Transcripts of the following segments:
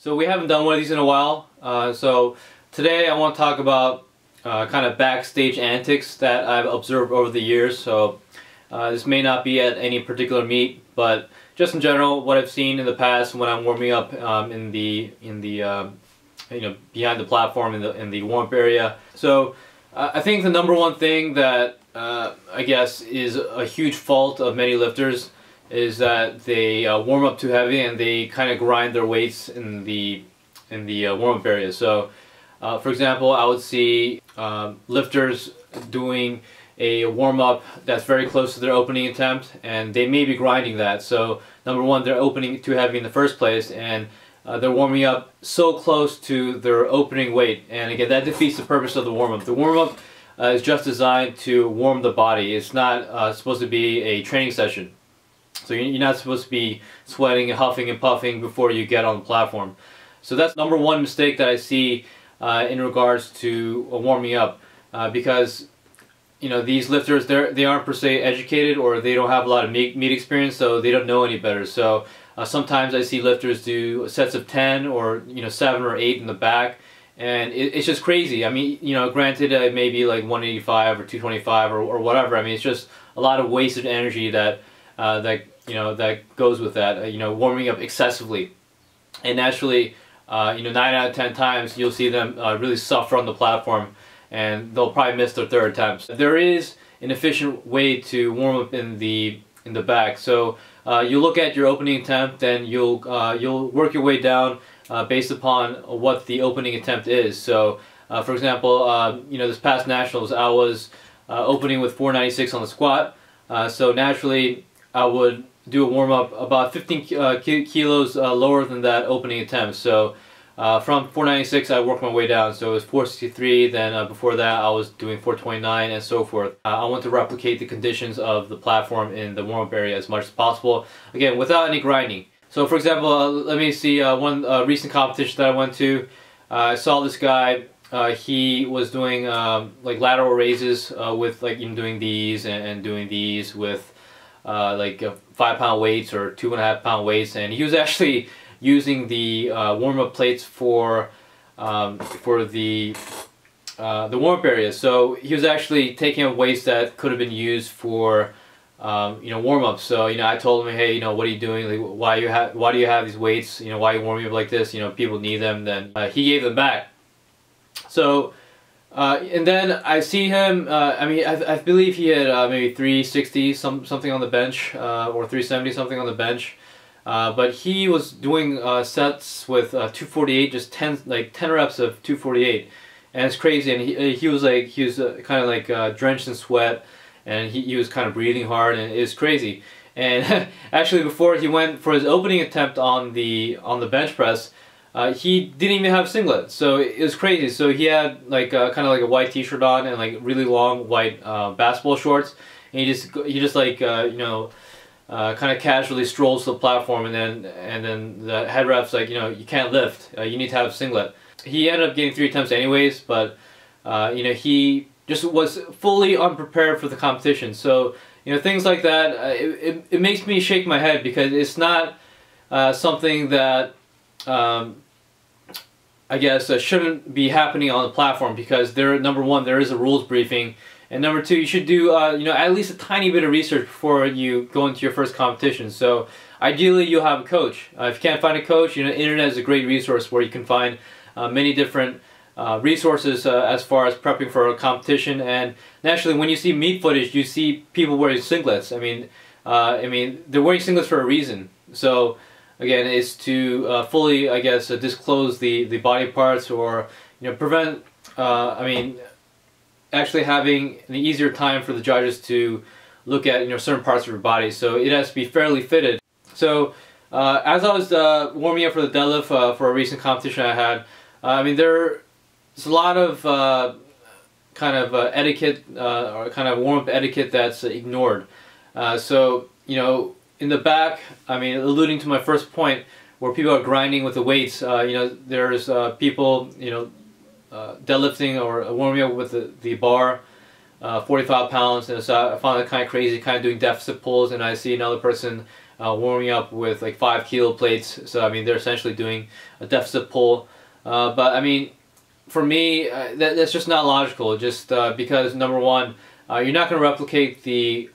So we haven't done one of these in a while, so today I want to talk about kind of backstage antics that I've observed over the years. So this may not be at any particular meet, but just in general, what I've seen in the past when I'm warming up in the behind the platform in the warm-up area. So I think the number one thing that I guess is a huge fault of many lifters is that they warm up too heavy and they kind of grind their weights in the warm-up area. So for example, I would see lifters doing a warm-up that's very close to their opening attempt, and they may be grinding that. So number one, they're opening too heavy in the first place, and they're warming up so close to their opening weight, and again, that defeats the purpose of the warm-up. The warm-up is just designed to warm the body. It's not supposed to be a training session. So you're not supposed to be sweating and huffing and puffing before you get on the platform. So that's number one mistake that I see in regards to warming up, because these lifters, they aren't per se educated, or they don't have a lot of meet experience, so they don't know any better. So sometimes I see lifters do sets of 10 or 7 or 8 in the back, and it's just crazy. I mean, granted, it may be like 185 or 225 or whatever. I mean, it's just a lot of wasted energy that that goes with that. Warming up excessively, and naturally, 9 out of 10 times you'll see them really suffer on the platform, and they'll probably miss their third attempts. There is an efficient way to warm up in the back. So you look at your opening attempt, and you'll work your way down based upon what the opening attempt is. So for example, this past nationals I was opening with 496 on the squat. So naturally I would do a warm up about 15 kilos lower than that opening attempt. So from 496 I worked my way down, so it was 463, then before that I was doing 429 and so forth. I want to replicate the conditions of the platform in the warm-up area as much as possible, again without any grinding. So for example, let me see one recent competition that I went to. I saw this guy, he was doing like lateral raises with doing these and doing these with 5-pound weights or 2.5-pound weights, and he was actually using the warm-up plates for the warm-up area. So he was actually taking up weights that could have been used for warm-up. So I told him, hey, what are you doing? Like, why do you have these weights? Why are you warming up like this? People need them. Then he gave them back. So and then I see him. I believe he had maybe 360 something on the bench, or 370 something on the bench. But he was doing sets with 248, just 10 reps of 248, and it's crazy. And he was kind of like drenched in sweat, and he was kind of breathing hard, and it's crazy. And actually, before he went for his opening attempt on the bench press, he didn't even have a singlet, so it was crazy. So he had kind of like a white t-shirt on and like really long white basketball shorts, and he just kind of casually strolls to the platform, and then the head ref's like, you can't lift, you need to have a singlet. He ended up getting 3 attempts anyways, but he just was fully unprepared for the competition. So things like that, it makes me shake my head, because it's not something that I guess shouldn't be happening on the platform, because number one, there is a rules briefing, and number two, you should do at least a tiny bit of research before you go into your first competition. So ideally, you'll have a coach. If you can't find a coach, the internet is a great resource where you can find many different resources as far as prepping for a competition. And naturally, when you see meet footage, you see people wearing singlets. I mean, they're wearing singlets for a reason. So again, it's to fully, I guess, disclose the body parts, or prevent actually having an easier time for the judges to look at certain parts of your body. So it has to be fairly fitted. So as I was warming up for the deadlift for a recent competition I had, there's a lot of kind of etiquette, or kind of warm-up etiquette that's ignored. So in the back, alluding to my first point, where people are grinding with the weights, there's people deadlifting or warming up with the bar, 45 pounds, and so I found it kind of crazy, kind of doing deficit pulls, and I see another person warming up with like 5 kilo plates. So I mean, they're essentially doing a deficit pull. But I mean, for me, that's just not logical. Just because number one, you're not going to replicate the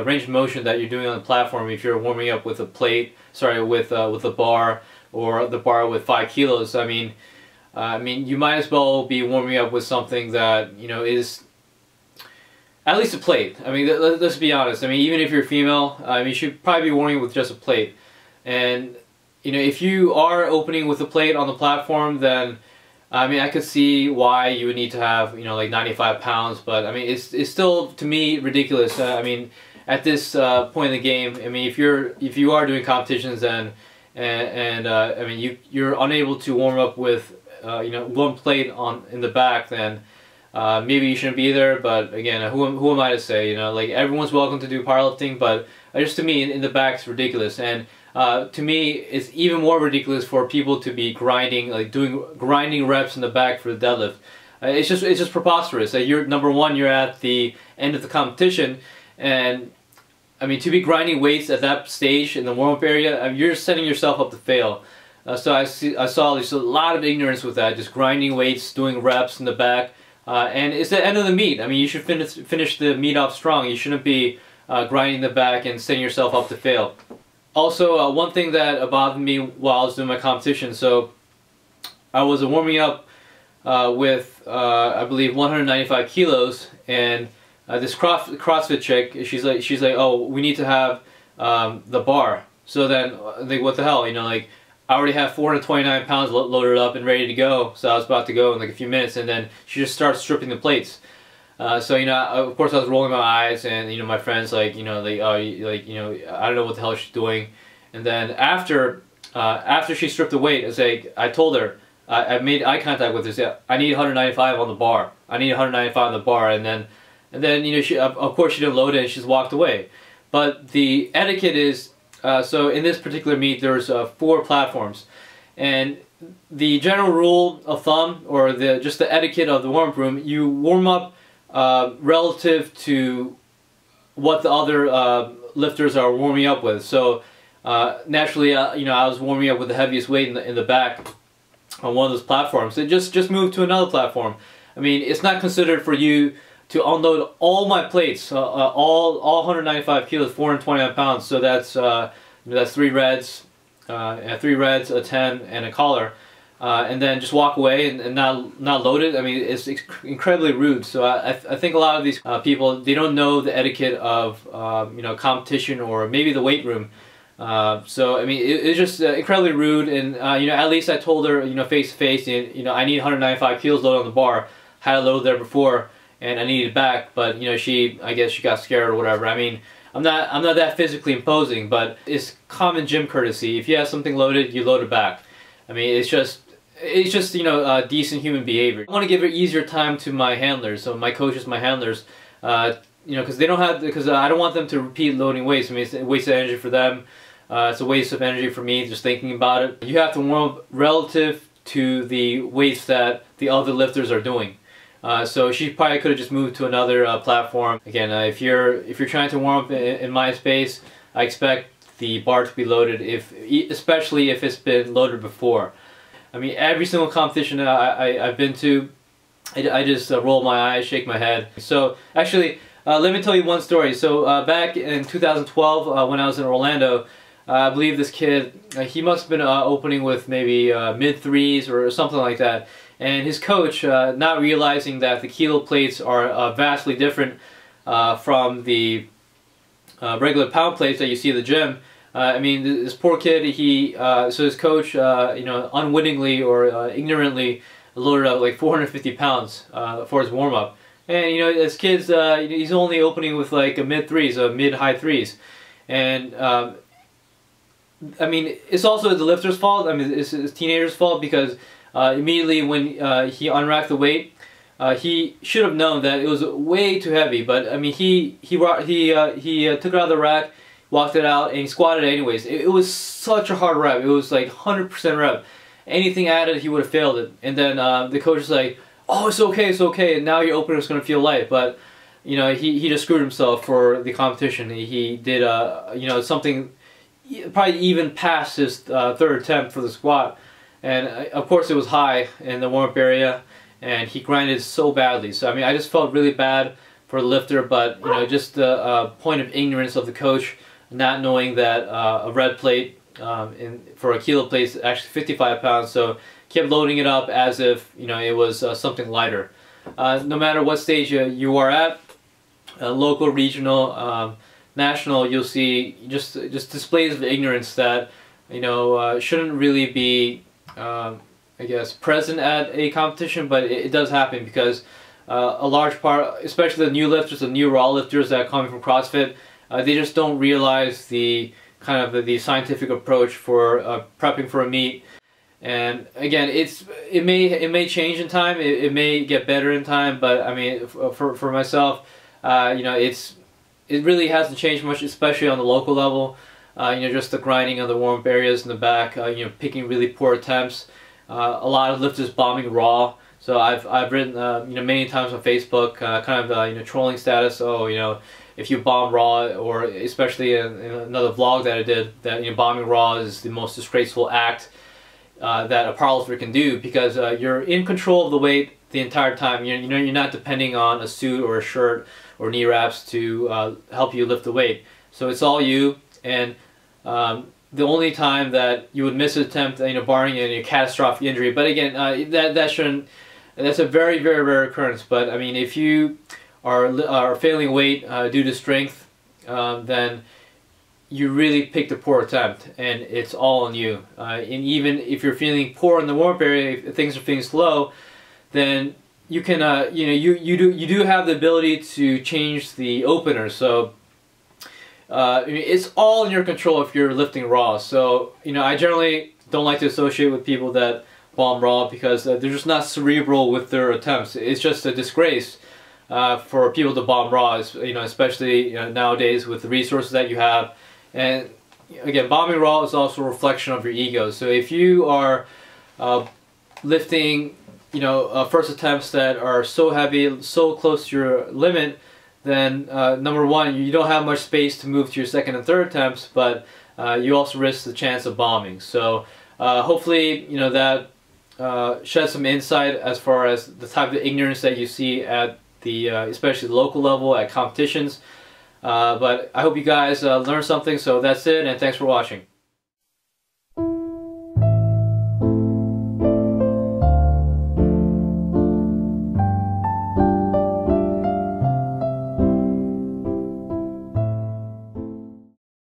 range of motion that you're doing on the platform if you're warming up with a plate, sorry, with a bar, or the bar with 5 kilos. I mean, you might as well be warming up with something that, you know, is at least a plate. I mean, let's be honest. I mean, even if you're female, you should probably be warming with just a plate. And you know, if you are opening with a plate on the platform, then I mean, I could see why you would need to have, you know, like 95 pounds. But I mean, it's still, to me, ridiculous. I mean, at this point in the game, I mean, if you are doing competitions and I mean, you're unable to warm up with you know, one plate in the back, then maybe you shouldn't be there. But again, who am I to say? You know, like, everyone's welcome to do powerlifting, but just to me, in the back, it's ridiculous. And to me, it's even more ridiculous for people to be grinding, like doing grinding reps in the back for the deadlift. It's just preposterous. You're, number one, you're at the end of the competition, and I mean, to be grinding weights at that stage in the warm-up area, you're setting yourself up to fail. So I saw there's a lot of ignorance with that, just grinding weights, doing reps in the back, and it's the end of the meet. I mean, you should finish the meet off strong. You shouldn't be grinding the back and setting yourself up to fail. Also, one thing that bothered me while I was doing my competition, so I was warming up with, I believe, 195 kilos, and this CrossFit chick, she's like, oh, we need to have the bar. So then, like, what the hell, you know, like, I already have 429 pounds loaded up and ready to go, so I was about to go in like a few minutes, and then she just starts stripping the plates. So, you know, of course I was rolling my eyes, and, you know, my friends, like, you know, they, like, you know, I don't know what the hell she's doing. And then after she stripped the weight, it's like, I told her, I made eye contact with her, said, I need 195 on the bar. I need 195 on the bar, and then, you know, she, of course she didn't load it, and she's walked away. But the etiquette is, so in this particular meet, there's 4 platforms, and the general rule of thumb, or just the etiquette of the warm-up room, you warm up relative to what the other lifters are warming up with. So naturally, you know, I was warming up with the heaviest weight in the back on one of those platforms. So just move to another platform. I mean, it's not considered for you to unload all my plates, all 195 kilos, 429 pounds. So that's 3 reds, a 10, and a collar. And then just walk away and not load it. I mean, it's incredibly rude. So I think a lot of these people, they don't know the etiquette of you know, competition, or maybe the weight room. So I mean, it's just incredibly rude. And you know, at least I told her, you know, face to face, you know, I need 195 kilos loaded on the bar. Had it loaded there before, and I needed it back. But you know, I guess she got scared or whatever. I mean, I'm not that physically imposing, but it's common gym courtesy. If you have something loaded, you load it back. I mean, it's just, you know, decent human behavior. I want to give an easier time to my handlers, so my coaches, my handlers, you know, because I don't want them to repeat loading weights. I mean, it's a waste of energy for them. It's a waste of energy for me just thinking about it. You have to warm up relative to the weights that the other lifters are doing. So she probably could have just moved to another platform. Again, if you're trying to warm up in my space, I expect the bar to be loaded, especially if it's been loaded before. I mean, every single competition I've been to, I just roll my eyes, shake my head. So actually, let me tell you one story. So back in 2012, when I was in Orlando, I believe this kid, he must have been opening with maybe mid-3s or something like that. And his coach, not realizing that the kilo plates are vastly different from the regular pound plates that you see at the gym. I mean, this poor kid, so his coach, you know, unwittingly or ignorantly loaded up like 450 pounds for his warm-up. And, you know, this kid's, he's only opening with like a mid-3s, a mid-high 3s. And, I mean, it's also the lifter's fault. I mean, it's his teenager's fault, because immediately when he unracked the weight, he should have known that it was way too heavy. But I mean, he took it out of the rack, walked it out, and he squatted it anyways. It was such a hard rep. It was like 100% rep. Anything added, he would have failed it. And then the coach was like, "Oh, it's okay, it's okay. And now your opener is going to feel light." But he just screwed himself for the competition. He did something probably even past his third attempt for the squat, and of course it was high in the warm-up area, and he grinded so badly. So I mean, I just felt really bad for the lifter, but just the point of ignorance of the coach, not knowing that a red plate for a kilo plate is actually 55 pounds, so kept loading it up as if it was something lighter. No matter what stage you are at, local, regional, national, you'll see just displays of ignorance that shouldn't really be I guess present at a competition, but it does happen because a large part, especially the new lifters, the new raw lifters that are coming from CrossFit, they just don't realize the kind of the scientific approach for prepping for a meet. And again, it may change in time. It may get better in time, but I mean, for myself, it really hasn't changed much, especially on the local level. Just the grinding of the warm-up areas in the back. Picking really poor attempts. A lot of lifters bombing raw. So I've written many times on Facebook, kind of trolling status. Oh, if you bomb raw, or especially in another vlog that I did, that bombing raw is the most disgraceful act that a powerlifter can do, because you're in control of the weight the entire time. You're not depending on a suit or a shirt or knee wraps to help you lift the weight. So it's all you, and the only time that you would miss an attempt, barring a catastrophic injury. But again, that's a very, very rare occurrence. But I mean, if you are failing weight due to strength, then you really picked a poor attempt, and it's all on you. And even if you're feeling poor in the warm-up area, if things are feeling slow, then you can you do have the ability to change the opener. So it's all in your control if you're lifting raw. So I generally don't like to associate with people that bomb raw, because they're just not cerebral with their attempts. It's just a disgrace for people to bomb raw, especially nowadays with the resources that you have. And again, bombing raw is also a reflection of your ego. So if you are lifting first attempts that are so heavy, so close to your limit, then number one, you don't have much space to move to your second and third attempts, but you also risk the chance of bombing. So hopefully that sheds some insight as far as the type of ignorance that you see at the especially the local level at competitions. But I hope you guys learned something. So that's it, and thanks for watching.